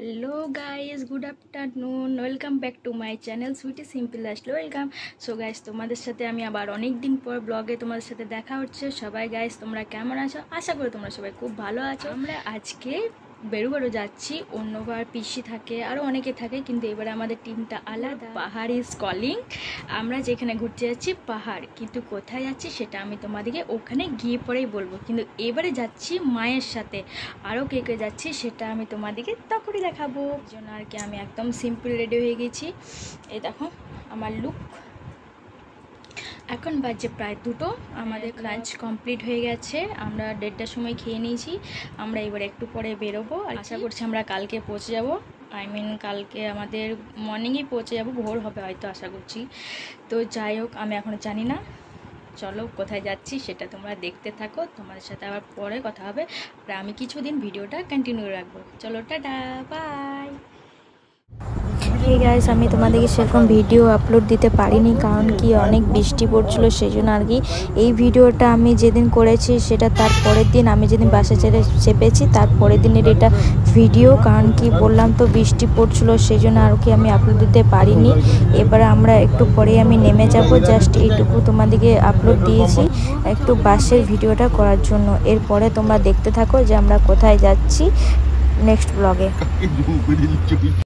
Hello guys, good afternoon. Welcome back to my channel सुइटी simple lifestyle. Welcome. So guys, तुम्हारे साथे आमी आबार अनेक दिन पर ब्लगे तुम्हारे साथे देखा होच्छे। सबाई गाइस तोमरा केमन आछो? आशा करी तोमरा सबाई खूब भालो आछो। आमरा आजके बेरुबारो जाচ্ছি। অন্যবার পিসি থাকে আরও অনেকে থাকে, কিন্তু এবারে আমাদের টিমটা আলাদা। পাহাড় ইজ কলিং। আমরা যেখানে ঘুরতে যাচ্ছি পাহাড়, কিন্তু কোথায় যাচ্ছি সেটা আমি তোমাদেরকে ওখানে গিয়ে পরেই বলবো। কিন্তু এবারে যাচ্ছি মায়ের সাথে। আরও কে কে যাচ্ছি সেটা আমি তোমাদেরকে তখনই দেখাবো। এই জন্য আর কি আমি একদম সিম্পল রেডি হয়ে গেছি। এই দেখো আমার লুক। এখন বাজে প্রায় 2টো। আমাদের লাঞ্চ কমপ্লিট হয়ে গেছে। আমরা 1:30টার সময় খেয়ে নিয়েছি। আমরা এবার একটু পরে বেরোবো। আর আশা করছি আমরা কালকে পৌঁছে যাব। কালকে আমাদের মর্নিংয়েই পৌঁছে যাব, ভোর হবে হয়তো আশা করছি। তো যাই হোক, আমি এখনও জানি না। চলো কোথায় যাচ্ছি সেটা তোমরা দেখতে থাকো। তোমাদের সাথে আবার পরে কথা হবে। আর আমি কিছুদিন ভিডিওটা কন্টিনিউ রাখবো। চলো, টাটা, বাই। হে গাইস, আমি তোমাদেরকে সেরকম ভিডিও আপলোড দিতে পারিনি, কারণ কি অনেক বৃষ্টি পড়ছিল, সেই জন্য আর কি। এই ভিডিওটা আমি যেদিন করেছি সেটা তার পরের দিন, আমি যেদিন বাসে চেপেছি তার পরের দিনের এটা ভিডিও। কারণ কি বললাম তো, বৃষ্টি পড়ছিল, সেই জন্য আর কি আমি আপলোড দিতে পারিনি। এবারে আমরা একটু পরেই আমি নেমে যাব। জাস্ট এইটুকু তোমাদেরকে আপলোড দিয়েছি একটু বাসের ভিডিওটা করার জন্য। এরপরে তোমরা দেখতে থাকো যে আমরা কোথায় যাচ্ছি নেক্সট ব্লগে।